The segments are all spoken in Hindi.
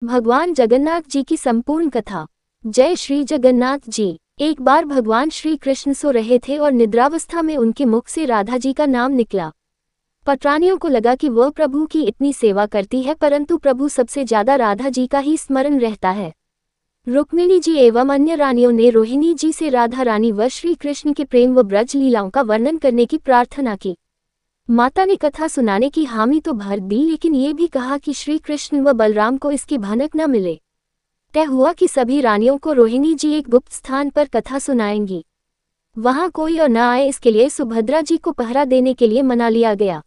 भगवान जगन्नाथ जी की संपूर्ण कथा। जय श्री जगन्नाथ जी। एक बार भगवान श्री कृष्ण सो रहे थे और निद्रावस्था में उनके मुख से राधा जी का नाम निकला। पटरानियों को लगा कि वह प्रभु की इतनी सेवा करती है, परंतु प्रभु सबसे ज्यादा राधा जी का ही स्मरण रहता है। रुक्मिणी जी एवं अन्य रानियों ने रोहिणी जी से राधा रानी व श्री कृष्ण के प्रेम व ब्रज लीलाओं का वर्णन करने की प्रार्थना की। माता ने कथा सुनाने की हामी तो भर दी, लेकिन ये भी कहा कि श्री कृष्ण व बलराम को इसकी भनक न मिले। तय हुआ कि सभी रानियों को रोहिणी जी एक गुप्त स्थान पर कथा सुनाएंगी। वहां कोई और न आए, इसके लिए सुभद्रा जी को पहरा देने के लिए मना लिया गया।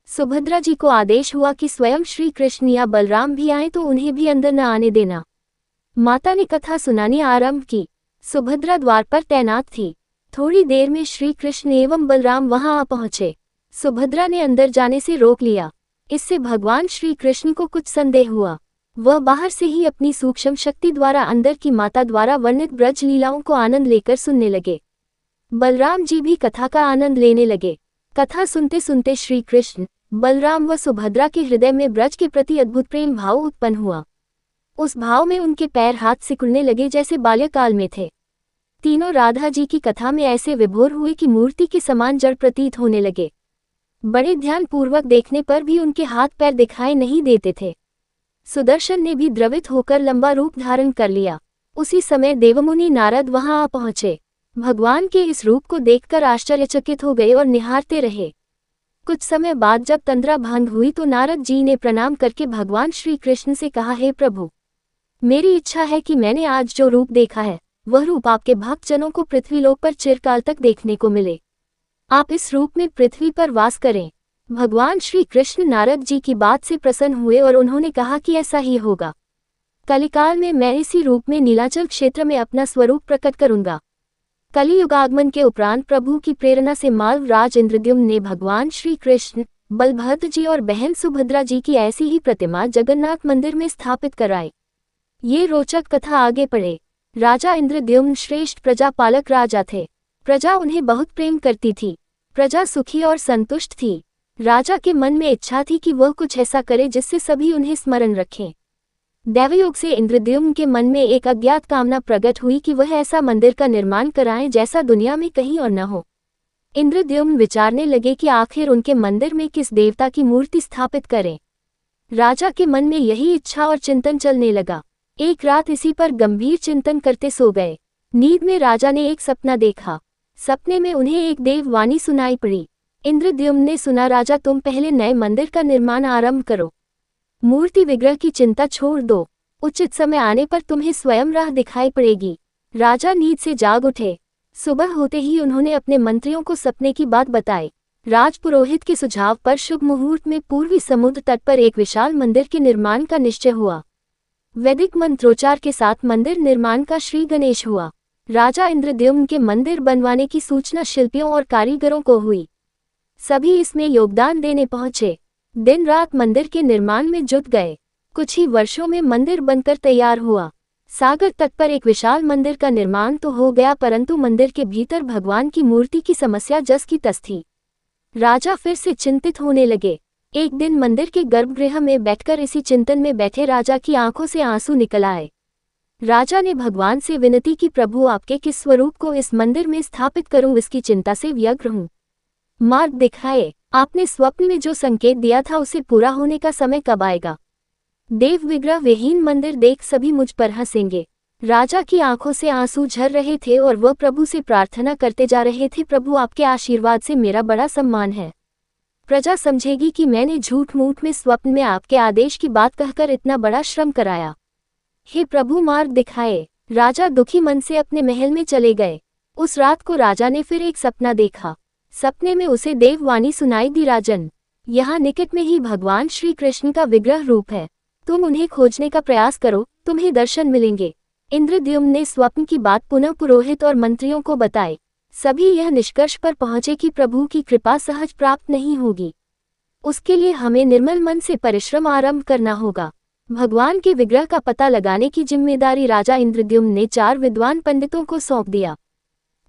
सुभद्रा जी को आदेश हुआ कि स्वयं श्री कृष्ण या बलराम भी आए तो उन्हें भी अंदर न आने देना। माता ने कथा सुनानी आरंभ की। सुभद्रा द्वार पर तैनात थी। थोड़ी देर में श्री कृष्ण एवं बलराम वहां आ पहुंचे। सुभद्रा ने अंदर जाने से रोक लिया। इससे भगवान श्री कृष्ण को कुछ संदेह हुआ। वह बाहर से ही अपनी सूक्ष्म शक्ति द्वारा अंदर की माता द्वारा वर्णित ब्रज लीलाओं को आनंद लेकर सुनने लगे। बलराम जी भी कथा का आनंद लेने लगे। कथा सुनते सुनते श्री कृष्ण, बलराम व सुभद्रा के हृदय में ब्रज के प्रति अद्भुत प्रेम भाव उत्पन्न हुआ। उस भाव में उनके पैर हाथ सिकुड़ने लगे जैसे बाल्यकाल में थे। तीनों राधा जी की कथा में ऐसे विभोर हुए कि मूर्ति के समान जड़ प्रतीत होने लगे। बड़े ध्यान पूर्वक देखने पर भी उनके हाथ पैर दिखाई नहीं देते थे। सुदर्शन ने भी द्रवित होकर लंबा रूप धारण कर लिया। उसी समय देवमुनि नारद वहां आ पहुंचे। भगवान के इस रूप को देखकर आश्चर्यचकित हो गए और निहारते रहे। कुछ समय बाद जब तंद्रा भंग हुई तो नारद जी ने प्रणाम करके भगवान श्री कृष्ण से कहा, हे प्रभु, मेरी इच्छा है कि मैंने आज जो रूप देखा है वह रूप आपके भक्तजनों को पृथ्वीलोक पर चिरकाल तक देखने को मिले। आप इस रूप में पृथ्वी पर वास करें। भगवान श्री कृष्ण नारद जी की बात से प्रसन्न हुए और उन्होंने कहा कि ऐसा ही होगा। कलिकाल में मैं इसी रूप में नीलाचल क्षेत्र में अपना स्वरूप प्रकट करूंगा। कलियुगागमन के उपरांत प्रभु की प्रेरणा से मालव राज इंद्रद्युम्न ने भगवान श्री कृष्ण, बलभद्र जी और बहन सुभद्रा जी की ऐसी ही प्रतिमा जगन्नाथ मंदिर में स्थापित कराई। ये रोचक कथा आगे पढ़े। राजा इंद्रद्युम्न श्रेष्ठ प्रजा पालक राजा थे। प्रजा उन्हें बहुत प्रेम करती थी। प्रजा सुखी और संतुष्ट थी। राजा के मन में इच्छा थी कि वह कुछ ऐसा करे जिससे सभी उन्हें स्मरण रखें। दैवयोग से इंद्रद्युम्न के मन में एक अज्ञात कामना प्रकट हुई कि वह ऐसा मंदिर का निर्माण कराएं जैसा दुनिया में कहीं और न हो। इंद्रद्युम्न विचारने लगे कि आखिर उनके मंदिर में किस देवता की मूर्ति स्थापित करें। राजा के मन में यही इच्छा और चिंतन चलने लगा। एक रात इसी पर गंभीर चिंतन करते सो गए। नींद में राजा ने एक सपना देखा। सपने में उन्हें एक देववाणी सुनाई पड़ी। इंद्रद्युम्न ने सुना, राजा तुम पहले नए मंदिर का निर्माण आरंभ करो। मूर्ति विग्रह की चिंता छोड़ दो। उचित समय आने पर तुम्हें स्वयं राह दिखाई पड़ेगी। राजा नींद से जाग उठे। सुबह होते ही उन्होंने अपने मंत्रियों को सपने की बात बताई। राजपुरोहित के सुझाव पर शुभ मुहूर्त में पूर्वी समुद्र तट पर एक विशाल मंदिर के निर्माण का निश्चय हुआ। वैदिक मंत्रोच्चार के साथ मंदिर निर्माण का श्री गणेश हुआ। राजा इंद्रद्युम्न के मंदिर बनवाने की सूचना शिल्पियों और कारीगरों को हुई। सभी इसमें योगदान देने पहुंचे। दिन रात मंदिर के निर्माण में जुट गए। कुछ ही वर्षों में मंदिर बनकर तैयार हुआ। सागर तट पर एक विशाल मंदिर का निर्माण तो हो गया, परंतु मंदिर के भीतर भगवान की मूर्ति की समस्या जस की तस थी। राजा फिर से चिंतित होने लगे। एक दिन मंदिर के गर्भगृह में बैठकर इसी चिंतन में बैठे राजा की आंखों से आंसू निकल आए। राजा ने भगवान से विनती की, प्रभु आपके किस स्वरूप को इस मंदिर में स्थापित करूं, इसकी चिंता से व्यग्र हूं। मार्ग दिखाए। आपने स्वप्न में जो संकेत दिया था उसे पूरा होने का समय कब आएगा। देव विग्रह विहीन मंदिर देख सभी मुझ पर हंसेंगे। राजा की आंखों से आंसू झर रहे थे और वह प्रभु से प्रार्थना करते जा रहे थे, प्रभु आपके आशीर्वाद से मेरा बड़ा सम्मान है। प्रजा समझेगी कि मैंने झूठ मूठ में स्वप्न में आपके आदेश की बात कहकर इतना बड़ा श्रम कराया। हे प्रभु मार्ग दिखाए। राजा दुखी मन से अपने महल में चले गए। उस रात को राजा ने फिर एक सपना देखा। सपने में उसे देववाणी सुनाई दी, राजन, यहाँ निकट में ही भगवान श्री कृष्ण का विग्रह रूप है। तुम उन्हें खोजने का प्रयास करो, तुम्हें दर्शन मिलेंगे। इंद्रद्युम्न ने स्वप्न की बात पुनः पुरोहित और मंत्रियों को बताई। सभी यह निष्कर्ष पर पहुंचे कि प्रभु की कृपा सहज प्राप्त नहीं होगी। उसके लिए हमें निर्मल मन से परिश्रम आरंभ करना होगा। भगवान के विग्रह का पता लगाने की जिम्मेदारी राजा इंद्रद्युम्न ने 4 विद्वान पंडितों को सौंप दिया।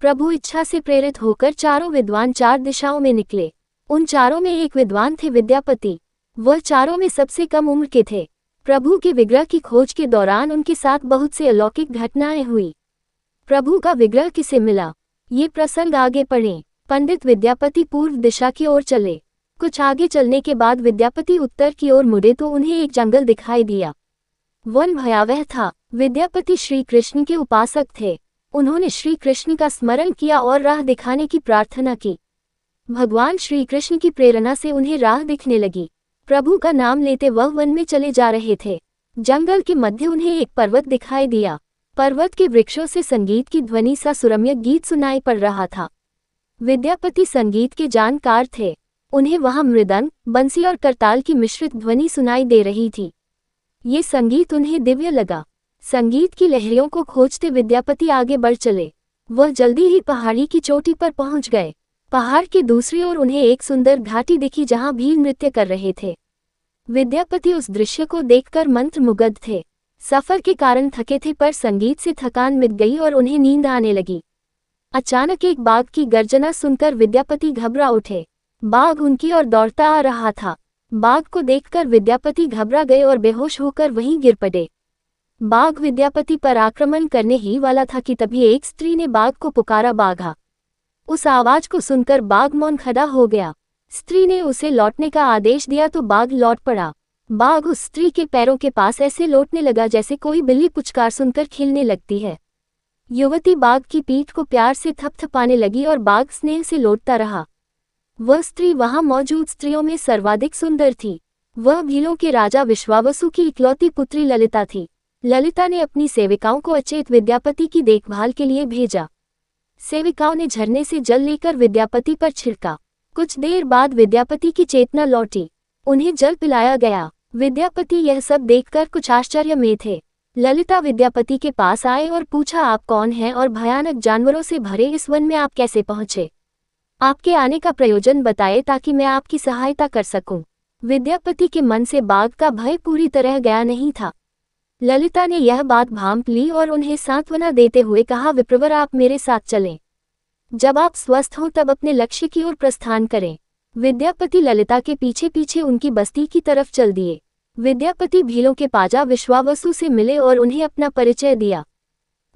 प्रभु इच्छा से प्रेरित होकर चारों विद्वान 4 दिशाओं में निकले। उन चारों में एक विद्वान थे विद्यापति। वह चारों में सबसे कम उम्र के थे। प्रभु के विग्रह की खोज के दौरान उनके साथ बहुत से अलौकिक घटनाएं हुई। प्रभु का विग्रह किसे मिला, ये प्रसंग आगे पढ़ें। पंडित विद्यापति पूर्व दिशा की ओर चले। कुछ आगे चलने के बाद विद्यापति उत्तर की ओर मुड़े तो उन्हें एक जंगल दिखाई दिया। वन भयावह था। विद्यापति श्री कृष्ण के उपासक थे। उन्होंने श्री कृष्ण का स्मरण किया और राह दिखाने की प्रार्थना की। भगवान श्री कृष्ण की प्रेरणा से उन्हें राह दिखने लगी। प्रभु का नाम लेते वह वन में चले जा रहे थे। जंगल के मध्य उन्हें एक पर्वत दिखाई दिया। पर्वत के वृक्षों से संगीत की ध्वनि सा सुरम्य गीत सुनाई पड़ रहा था। विद्यापति संगीत के जानकार थे। उन्हें वहां मृदंग, बंसी और करताल की मिश्रित ध्वनि सुनाई दे रही थी। ये संगीत उन्हें दिव्य लगा। संगीत की लहरियों को खोजते विद्यापति आगे बढ़ चले। वह जल्दी ही पहाड़ी की चोटी पर पहुंच गए। पहाड़ के दूसरी ओर उन्हें एक सुंदर घाटी दिखी जहां भील नृत्य कर रहे थे। विद्यापति उस दृश्य को देखकर मंत्रमुग्ध थे। सफर के कारण थके थे पर संगीत से थकान मिट गई और उन्हें नींद आने लगी। अचानक एक बाघ की गर्जना सुनकर विद्यापति घबरा उठे। बाघ उनकी ओर दौड़ता आ रहा था। बाघ को देखकर विद्यापति घबरा गए और बेहोश होकर वहीं गिर पड़े। बाघ विद्यापति पर आक्रमण करने ही वाला था कि तभी एक स्त्री ने बाघ को पुकारा, बाघा। उस आवाज को सुनकर बाघ मौन खड़ा हो गया। स्त्री ने उसे लौटने का आदेश दिया तो बाघ लौट पड़ा। बाघ उस स्त्री के पैरों के पास ऐसे लौटने लगा जैसे कोई बिल्ली पुचकार सुनकर खिलने लगती है। युवती बाघ की पीठ को प्यार से थपथपाने लगी और बाघ स्नेह से लौटता रहा। वह स्त्री वहां मौजूद स्त्रियों में सर्वाधिक सुंदर थी। वह भीलों के राजा विश्वावसु की इकलौती पुत्री ललिता थी। ललिता ने अपनी सेविकाओं को अचेत विद्यापति की देखभाल के लिए भेजा। सेविकाओं ने झरने से जल लेकर विद्यापति पर छिड़का। कुछ देर बाद विद्यापति की चेतना लौटी। उन्हें जल पिलाया गया। विद्यापति यह सब देखकर कुछ आश्चर्य में थे। ललिता विद्यापति के पास आए और पूछा, आप कौन हैं और भयानक जानवरों से भरे इस वन में आप कैसे पहुंचे? आपके आने का प्रयोजन बताए ताकि मैं आपकी सहायता कर सकूं। विद्यापति के मन से बाघ का भय पूरी तरह गया नहीं था। ललिता ने यह बात भांप ली और उन्हें सांत्वना देते हुए कहा, विप्रवर आप मेरे साथ चलें। जब आप स्वस्थ हों तब अपने लक्ष्य की ओर प्रस्थान करें। विद्यापति ललिता के पीछे पीछे उनकी बस्ती की तरफ चल दिए। विद्यापति भीलों के पाजा विश्वावसु से मिले और उन्हें अपना परिचय दिया।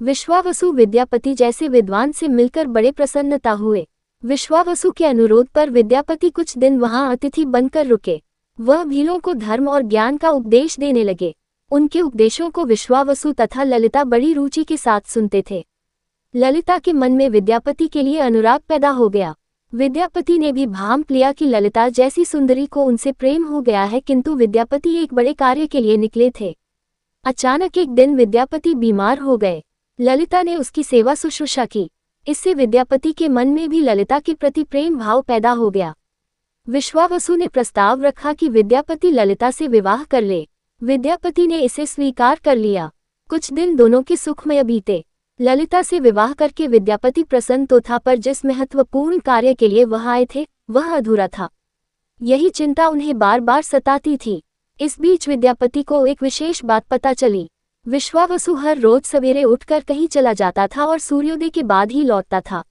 विश्वावसु विद्यापति जैसे विद्वान से मिलकर बड़े प्रसन्नता हुए। विश्वावसु के अनुरोध पर विद्यापति कुछ दिन वहां अतिथि बनकर रुके। वह भीलों को धर्म और ज्ञान का उपदेश देने लगे। उनके उपदेशों को विश्वावसु तथा ललिता बड़ी रुचि के साथ सुनते थे। ललिता के मन में विद्यापति के लिए अनुराग पैदा हो गया। विद्यापति ने भी भांप लिया कि ललिता जैसी सुंदरी को उनसे प्रेम हो गया है, किंतु विद्यापति एक बड़े कार्य के लिए निकले थे। अचानक एक दिन विद्यापति बीमार हो गए। ललिता ने उसकी सेवा शुश्रूषा की। इससे विद्यापति के मन में भी ललिता के प्रति प्रेम भाव पैदा हो गया। विश्वावसु ने प्रस्ताव रखा कि विद्यापति ललिता से विवाह कर ले। विद्यापति ने इसे स्वीकार कर लिया। कुछ दिन दोनों के सुखमय बीते। ललिता से विवाह करके विद्यापति प्रसन्न तो था, पर जिस महत्वपूर्ण कार्य के लिए वह आए थे वह अधूरा था। यही चिंता उन्हें बार बार सताती थी। इस बीच विद्यापति को एक विशेष बात पता चली। विश्वावसु हर रोज सवेरे उठकर कहीं चला जाता था और सूर्योदय के बाद ही लौटता था।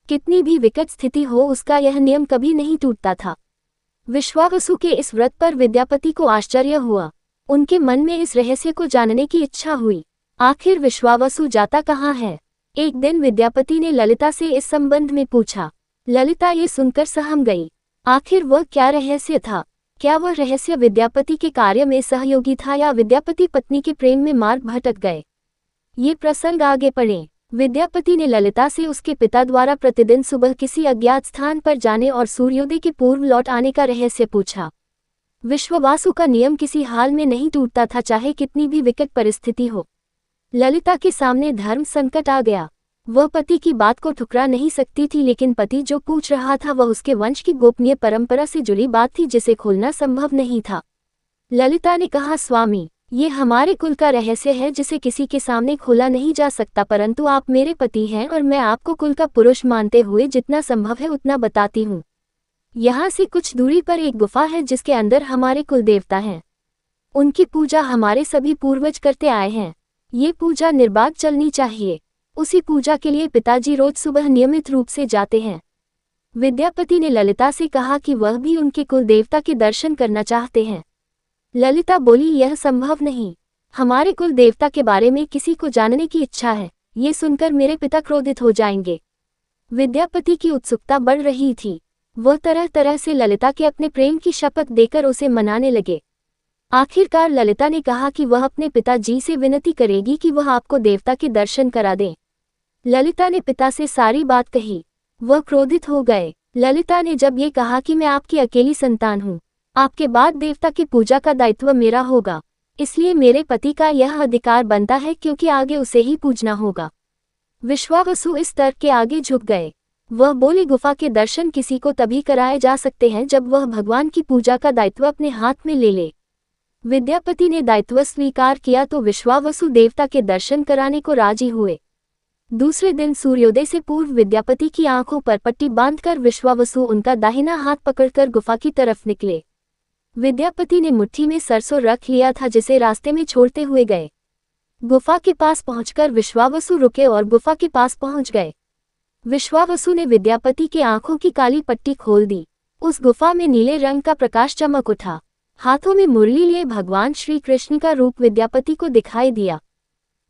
कितनी भी विकट स्थिति हो, उसका यह नियम कभी नहीं टूटता था। विश्वावसु के इस व्रत पर विद्यापति को आश्चर्य हुआ। उनके मन में इस रहस्य को जानने की इच्छा हुई। आखिर विश्वावसु जाता कहाँ है? एक दिन विद्यापति ने ललिता से इस संबंध में पूछा। ललिता ये सुनकर सहम गई। आखिर वह क्या रहस्य था? क्या वह रहस्य विद्यापति के कार्य में सहयोगी था या विद्यापति पत्नी के प्रेम में मार्ग भटक गए? ये प्रसंग आगे पढ़ें। विद्यापति ने ललिता से उसके पिता द्वारा प्रतिदिन सुबह किसी अज्ञात स्थान पर जाने और सूर्योदय के पूर्व लौट आने का रहस्य पूछा। विश्वावसु का नियम किसी हाल में नहीं टूटता था, चाहे कितनी भी विकट परिस्थिति हो। ललिता के सामने धर्म संकट आ गया। वह पति की बात को ठुकरा नहीं सकती थी, लेकिन पति जो पूछ रहा था वह उसके वंश की गोपनीय परंपरा से जुड़ी बात थी जिसे खोलना संभव नहीं था। ललिता ने कहा, स्वामी, ये हमारे कुल का रहस्य है जिसे किसी के सामने खोला नहीं जा सकता, परंतु आप मेरे पति हैं और मैं आपको कुल का पुरुष मानते हुए जितना संभव है उतना बताती हूँ। यहाँ से कुछ दूरी पर एक गुफा है जिसके अंदर हमारे कुल देवता हैं। उनकी पूजा हमारे सभी पूर्वज करते आए हैं। ये पूजा निर्बाध चलनी चाहिए। उसी पूजा के लिए पिताजी रोज सुबह नियमित रूप से जाते हैं। विद्यापति ने ललिता से कहा कि वह भी उनके कुल देवता के दर्शन करना चाहते हैं। ललिता बोली, यह संभव नहीं। हमारे कुल देवता के बारे में किसी को जानने की इच्छा है। ये सुनकर मेरे पिता क्रोधित हो जाएंगे। विद्यापति की उत्सुकता बढ़ रही थी। वह तरह तरह से ललिता के अपने प्रेम की शपथ देकर उसे मनाने लगे। आखिरकार ललिता ने कहा कि वह अपने पिताजी से विनती करेगी कि वह आपको देवता के दर्शन करा दें। ललिता ने पिता से सारी बात कही। वह क्रोधित हो गए। ललिता ने जब ये कहा कि मैं आपकी अकेली संतान हूँ, आपके बाद देवता की पूजा का दायित्व मेरा होगा, इसलिए मेरे पति का यह अधिकार बनता है क्योंकि आगे उसे ही पूजना होगा। विश्वावसु इस तर्क के आगे झुक गए। वह बोली, गुफा के दर्शन किसी को तभी कराए जा सकते हैं जब वह भगवान की पूजा का दायित्व अपने हाथ में ले ले। विद्यापति ने दायित्व स्वीकार किया तो विश्वावसु देवता के दर्शन कराने को राजी हुए। दूसरे दिन सूर्योदय से पूर्व विद्यापति की आंखों पर पट्टी बांधकर विश्वावसु उनका दाहिना हाथ पकड़कर गुफा की तरफ निकले। विद्यापति ने मुट्ठी में सरसों रख लिया था जिसे रास्ते में छोड़ते हुए गए। गुफा के पास पहुंचकर विश्वावसु रुके और गुफा के पास पहुंच गए। विश्वावसु ने विद्यापति के आंखों की काली पट्टी खोल दी। उस गुफा में नीले रंग का प्रकाश चमक उठा। हाथों में मुरली लिए भगवान श्री कृष्ण का रूप विद्यापति को दिखाई दिया।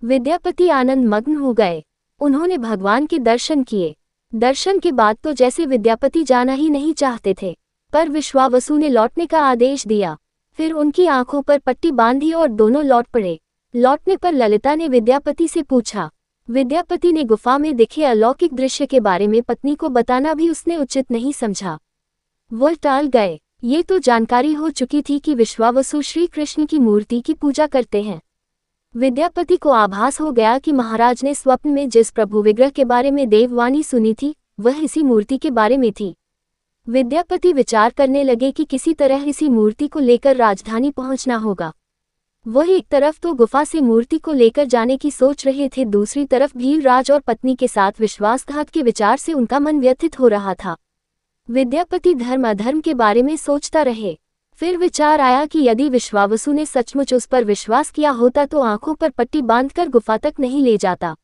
विद्यापति आनंद मग्न हो गए। उन्होंने भगवान के दर्शन किए। दर्शन के बाद तो जैसे विद्यापति जाना ही नहीं चाहते थे, पर विश्वावसु ने लौटने का आदेश दिया। फिर उनकी आंखों पर पट्टी बांधी और दोनों लौट पड़े। लौटने पर ललिता ने विद्यापति से पूछा। विद्यापति ने गुफा में दिखे अलौकिक दृश्य के बारे में पत्नी को बताना भी उसने उचित नहीं समझा। वह टाल गए। ये तो जानकारी हो चुकी थी कि विश्वावसु श्री कृष्ण की मूर्ति की पूजा करते हैं। विद्यापति को आभास हो गया कि महाराज ने स्वप्न में जिस प्रभु विग्रह के बारे में देववाणी सुनी थी वह इसी मूर्ति के बारे में थी। विद्यापति विचार करने लगे कि किसी तरह इसी मूर्ति को लेकर राजधानी पहुंचना होगा। वह एक तरफ तो गुफा से मूर्ति को लेकर जाने की सोच रहे थे, दूसरी तरफ भीलराज और पत्नी के साथ विश्वासघात के विचार से उनका मन व्यथित हो रहा था। विद्यापति धर्म अधर्म के बारे में सोचता रहे। फिर विचार आया कि यदि विश्वावसु ने सचमुच उस पर विश्वास किया होता तो आंखों पर पट्टी बांधकर गुफा तक नहीं ले जाता,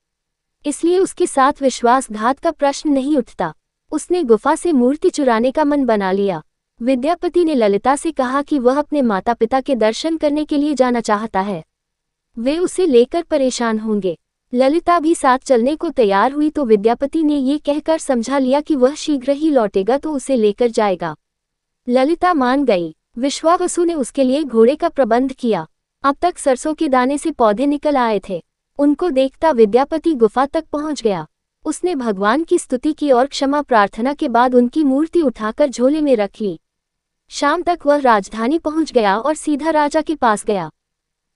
इसलिए उसके साथ विश्वासघात का प्रश्न नहीं उठता। उसने गुफा से मूर्ति चुराने का मन बना लिया। विद्यापति ने ललिता से कहा कि वह अपने माता पिता के दर्शन करने के लिए जाना चाहता है, वे उसे लेकर परेशान होंगे। ललिता भी साथ चलने को तैयार हुई तो विद्यापति ने ये कहकर समझा लिया कि वह शीघ्र ही लौटेगा तो उसे लेकर जाएगा। ललिता मान गई। विश्वावसु ने उसके लिए घोड़े का प्रबंध किया। अब तक सरसों के दाने से पौधे निकल आए थे। उनको देखता विद्यापति गुफा तक पहुंच गया। उसने भगवान की स्तुति की और क्षमा प्रार्थना के बाद उनकी मूर्ति उठाकर झोले में रख ली। शाम तक वह राजधानी पहुंच गया और सीधा राजा के पास गया।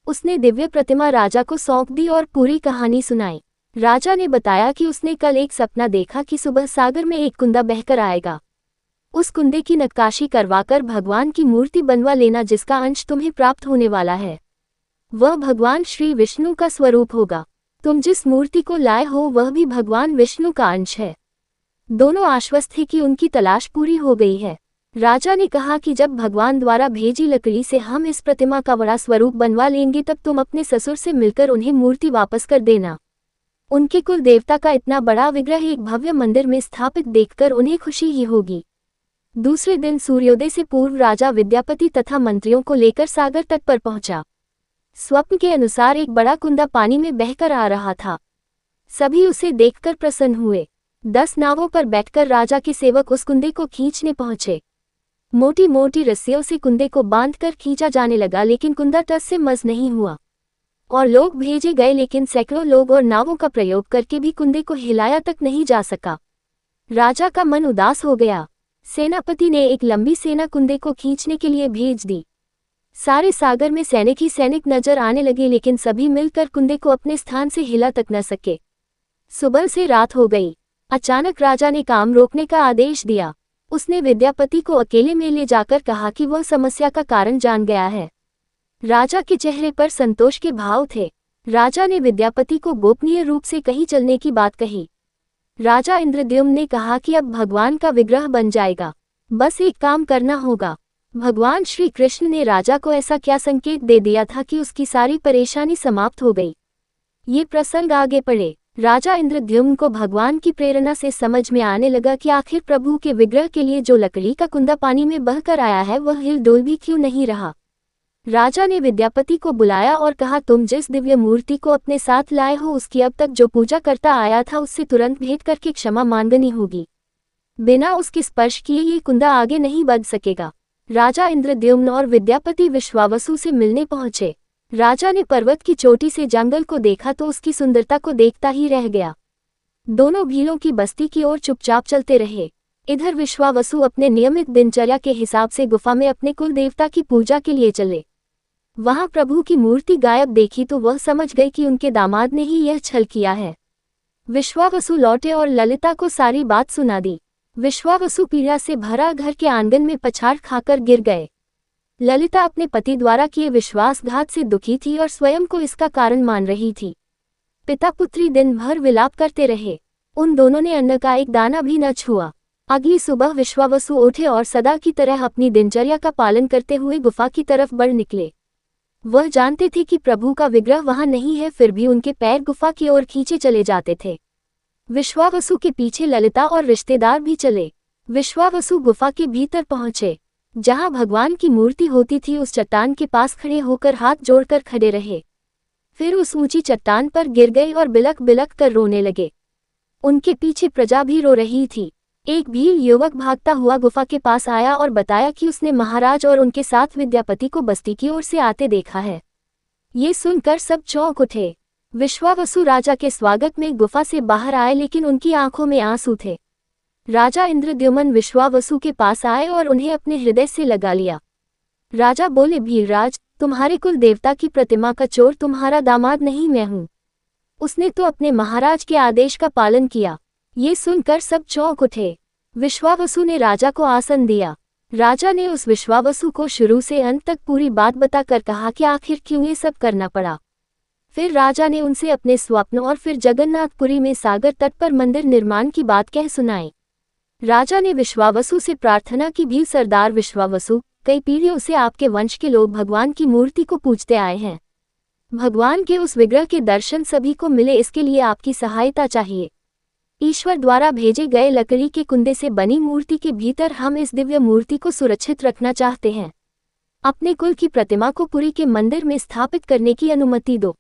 उसने दिव्य प्रतिमा राजा को सौंप दी और पूरी कहानी सुनाई। राजा ने बताया कि उसने कल एक सपना देखा कि सुबह सागर में एक कुंदा बहकर आएगा। उस कुंदे की नक्काशी करवाकर भगवान की मूर्ति बनवा लेना जिसका अंश तुम्हें प्राप्त होने वाला है। वह भगवान श्री विष्णु का स्वरूप होगा। तुम जिस मूर्ति को लाए हो वह भी भगवान विष्णु का अंश है। दोनों आश्वस्त थे कि उनकी तलाश पूरी हो गई है। राजा ने कहा कि जब भगवान द्वारा भेजी लकड़ी से हम इस प्रतिमा का बड़ा स्वरूप बनवा लेंगे तब तुम अपने ससुर से मिलकर उन्हें मूर्ति वापस कर देना। उनके कुल देवता का इतना बड़ा विग्रह एक भव्य मंदिर में स्थापित देखकर उन्हें खुशी ही होगी। दूसरे दिन सूर्योदय से पूर्व राजा विद्यापति तथा मंत्रियों को लेकर सागर तट पर पहुंचा। स्वप्न के अनुसार एक बड़ा कुंदा पानी में बहकर आ रहा था। सभी उसे देखकर प्रसन्न हुए। 10 नावों पर बैठकर राजा के सेवक उस कुंदे को खींचने पहुंचे। मोटी मोटी रस्सियों से कुंदे को बांधकर खींचा जाने लगा, लेकिन कुंदा टस से मस नहीं हुआ। और लोग भेजे गए, लेकिन सैकड़ों लोग और नावों का प्रयोग करके भी कुंदे को हिलाया तक नहीं जा सका। राजा का मन उदास हो गया। सेनापति ने एक लंबी सेना कुंदे को खींचने के लिए भेज दी। सारे सागर में सैनिक ही सैनिक नजर आने लगे, लेकिन सभी मिलकर कुंदे को अपने स्थान से हिला तक न सके। सुबह से रात हो गई। अचानक राजा ने काम रोकने का आदेश दिया। उसने विद्यापति को अकेले में ले जाकर कहा कि वह समस्या का कारण जान गया है। राजा के चेहरे पर संतोष के भाव थे। राजा ने विद्यापति को गोपनीय रूप से कहीं चलने की बात कही। राजा इंद्रद्युम्न ने कहा कि अब भगवान का विग्रह बन जाएगा, बस एक काम करना होगा। भगवान श्री कृष्ण ने राजा को ऐसा क्या संकेत दे दिया था कि उसकी सारी परेशानी समाप्त हो गई। ये प्रसंग आगे पढ़े। राजा इंद्रद्युम्न को भगवान की प्रेरणा से समझ में आने लगा कि आखिर प्रभु के विग्रह के लिए जो लकड़ी का कुंदा पानी में बहकर आया है वह हिल डोल भी क्यों नहीं रहा। राजा ने विद्यापति को बुलाया और कहा, तुम जिस दिव्य मूर्ति को अपने साथ लाए हो उसकी अब तक जो पूजा करता आया था उससे तुरंत भेंट करके क्षमा मांगनी होगी। बिना उसके स्पर्श किए ये कुंदा आगे नहीं बढ़ सकेगा। राजा इंद्रद्युम्न और विद्यापति विश्वावसु से मिलने पहुंचे। राजा ने पर्वत की चोटी से जंगल को देखा तो उसकी सुंदरता को देखता ही रह गया। दोनों भीलों की बस्ती की ओर चुपचाप चलते रहे। इधर विश्वावसु अपने नियमित दिनचर्या के हिसाब से गुफा में अपने कुल देवता की पूजा के लिए चले। वहां प्रभु की मूर्ति गायब देखी तो वह समझ गए कि उनके दामाद ने ही यह छल किया है। विश्वावसु लौटे और ललिता को सारी बात सुना दी। विश्वावसु पीड़ा से भरा घर के आंगन में पछाड़ खाकर गिर गए। ललिता अपने पति द्वारा किए विश्वासघात से दुखी थी और स्वयं को इसका कारण मान रही थी। पिता पुत्री दिन भर विलाप करते रहे। उन दोनों ने अन्न का एक दाना भी न छुआ। अगली सुबह विश्वावसु उठे और सदा की तरह अपनी दिनचर्या का पालन करते हुए गुफा की तरफ बढ़ निकले। वह जानते थे कि प्रभु का विग्रह वहां नहीं है, फिर भी उनके पैर गुफा की ओर खींचे चले जाते थे। विश्वावसु के पीछे ललिता और रिश्तेदार भी चले। विश्वावसु गुफा के भीतर पहुंचे। जहां भगवान की मूर्ति होती थी उस चट्टान के पास खड़े होकर हाथ जोड़कर खड़े रहे। फिर उस ऊंची चट्टान पर गिर गए और बिलक बिलक कर रोने लगे। उनके पीछे प्रजा भी रो रही थी। एक भील युवक भागता हुआ गुफा के पास आया और बताया कि उसने महाराज और उनके साथ विद्यापति को बस्ती की ओर से आते देखा है। ये सुनकर सब चौंक उठे। विश्वावसु राजा के स्वागत में गुफा से बाहर आए लेकिन उनकी आंखों में आंसू थे। राजा इंद्रद्युम्न विश्वावसु के पास आए और उन्हें अपने हृदय से लगा लिया। राजा बोले, भीलराज, तुम्हारे कुल देवता की प्रतिमा का चोर तुम्हारा दामाद नहीं, मैं हूँ। उसने तो अपने महाराज के आदेश का पालन किया। ये सुनकर सब चौंक उठे। विश्वावसु ने राजा को आसन दिया। राजा ने उस विश्वावसु को शुरू से अंत तक पूरी बात बताकर कहा कि आखिर क्यों ये सब करना पड़ा। फिर राजा ने उनसे अपने स्वप्न और फिर जगन्नाथपुरी में सागर तट पर मंदिर निर्माण की बात कह सुनाई। राजा ने विश्वावसु से प्रार्थना की, भी सरदार विश्वावसु, कई पीढ़ियों से आपके वंश के लोग भगवान की मूर्ति को पूजते आए हैं। भगवान के उस विग्रह के दर्शन सभी को मिले, इसके लिए आपकी सहायता चाहिए। ईश्वर द्वारा भेजे गए लकड़ी के कुंदे से बनी मूर्ति के भीतर हम इस दिव्य मूर्ति को सुरक्षित रखना चाहते हैं। अपने कुल की प्रतिमा को पुरी के मंदिर में स्थापित करने की अनुमति दो।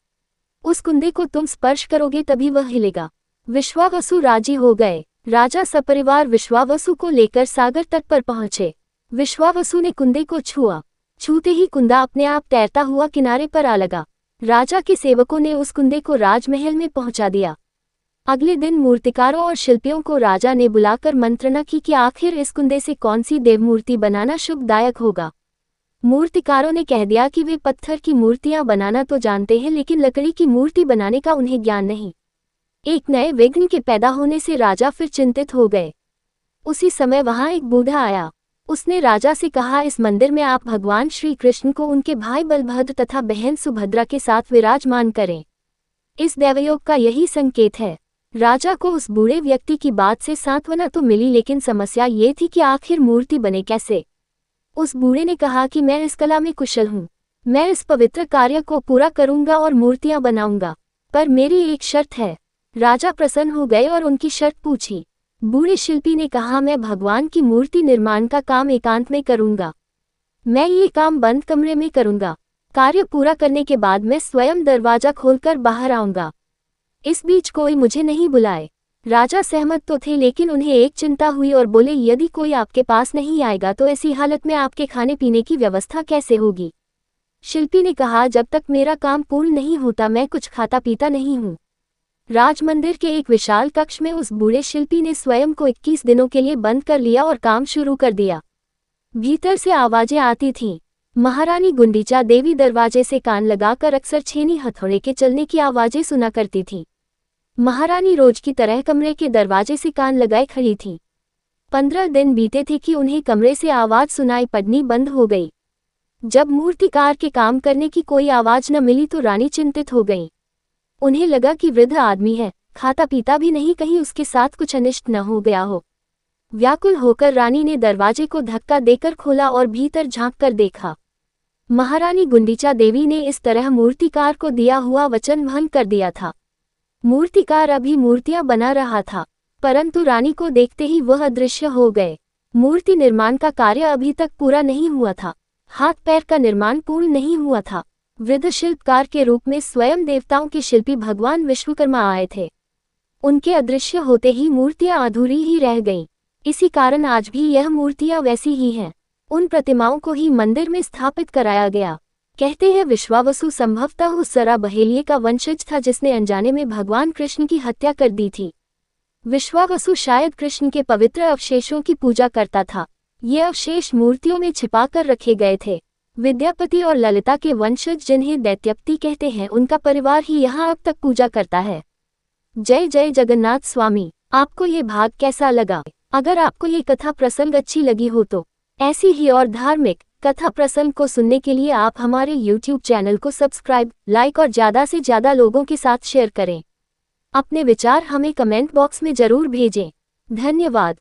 उस कुंदे को तुम स्पर्श करोगे तभी वह हिलेगा। विश्वावसु राजी हो गए। राजा सपरिवार विश्वावसु को लेकर सागर तट पर पहुंचे। विश्वावसु ने कुंदे को छुआ। छूते ही कुंदा अपने आप तैरता हुआ किनारे पर आ लगा। राजा के सेवकों ने उस कुंदे को राजमहल में पहुंचा दिया। अगले दिन मूर्तिकारों और शिल्पियों को राजा ने बुलाकर मंत्रणा की कि आखिर इस कुंदे से कौन सी देवमूर्ति बनाना शुभदायक होगा। मूर्तिकारों ने कह दिया कि वे पत्थर की मूर्तियां बनाना तो जानते हैं लेकिन लकड़ी की मूर्ति बनाने का उन्हें ज्ञान नहीं। एक नए विघ्न के पैदा होने से राजा फिर चिंतित हो गए। उसी समय वहां एक बूढ़ा आया। उसने राजा से कहा, इस मंदिर में आप भगवान श्री कृष्ण को उनके भाई बलभद्र तथा बहन सुभद्रा के साथ विराजमान करें। इस दैवयोग का यही संकेत है। राजा को उस बूढ़े व्यक्ति की बात से सांत्वना तो मिली लेकिन समस्या ये थी कि आखिर मूर्ति बने कैसे। उस बूढ़े ने कहा कि मैं इस कला में कुशल हूँ, मैं इस पवित्र कार्य को पूरा करूंगा और मूर्तियां बनाऊंगा, पर मेरी एक शर्त है। राजा प्रसन्न हो गए और उनकी शर्त पूछी। बूढ़े शिल्पी ने कहा, मैं भगवान की मूर्ति निर्माण का काम एकांत में करूंगा। मैं ये काम बंद कमरे में करूंगा। कार्य पूरा करने के बाद मैं स्वयं दरवाजा खोलकर बाहर आऊंगा। इस बीच कोई मुझे नहीं बुलाए। राजा सहमत तो थे लेकिन उन्हें एक चिंता हुई और बोले, यदि कोई आपके पास नहीं आएगा तो ऐसी हालत में आपके खाने पीने की व्यवस्था कैसे होगी। शिल्पी ने कहा, जब तक मेरा काम पूर्ण नहीं होता मैं कुछ खाता पीता नहीं हूँ। राजमंदिर के एक विशाल कक्ष में उस बूढ़े शिल्पी ने स्वयं को 21 दिनों के लिए बंद कर लिया और काम शुरू कर दिया। भीतर से आवाजें आती थीं। महारानी गुंडीचा देवी दरवाजे से कान लगाकर अक्सर छेनी हथौड़े के चलने की आवाजें सुना करती थी। महारानी रोज की तरह कमरे के दरवाजे से कान लगाए खड़ी थी। 15 दिन बीते थे कि उन्हें कमरे से आवाज सुनाई पड़नी बंद हो गई। जब मूर्तिकार के काम करने की कोई आवाज न मिली तो रानी चिंतित हो गई। उन्हें लगा कि वृद्ध आदमी है, खाता पीता भी नहीं, कहीं उसके साथ कुछ अनिष्ट न हो गया हो। व्याकुल होकर रानी ने दरवाजे को धक्का देकर खोला और भीतर झांक कर देखा। महारानी गुंडीचा देवी ने इस तरह मूर्तिकार को दिया हुआ वचन भंग कर दिया था। मूर्तिकार अभी मूर्तियां बना रहा था, परंतु रानी को देखते ही वह अदृश्य हो गए। मूर्ति निर्माण का कार्य अभी तक पूरा नहीं हुआ था। हाथ पैर का निर्माण पूर्ण नहीं हुआ था। वृद्ध शिल्पकार के रूप में स्वयं देवताओं के शिल्पी भगवान विश्वकर्मा आए थे। उनके अदृश्य होते ही मूर्तियां अधूरी ही रह गईं। इसी कारण आज भी यह मूर्तियां वैसी ही हैं। उन प्रतिमाओं को ही मंदिर में स्थापित कराया गया। कहते हैं विश्वावसु संभवतः उस सरा बहेलिये का वंशज था जिसने अनजाने में भगवान कृष्ण की हत्या कर दी थी। विश्वावसु शायद कृष्ण के पवित्र अवशेषों की पूजा करता था। ये अवशेष मूर्तियों में छिपाकर रखे गए थे। विद्यापति और ललिता के वंशज जिन्हें दैत्यपति कहते हैं, उनका परिवार ही यहाँ अब तक पूजा करता है। जय जय जगन्नाथ स्वामी। आपको ये भाग कैसा लगा? अगर आपको ये कथा प्रसंग अच्छी लगी हो तो ऐसी ही और धार्मिक कथा प्रसंग को सुनने के लिए आप हमारे YouTube चैनल को सब्सक्राइब, लाइक और ज़्यादा से ज़्यादा लोगों के साथ शेयर करें। अपने विचार हमें कमेंट बॉक्स में ज़रूर भेजें। धन्यवाद।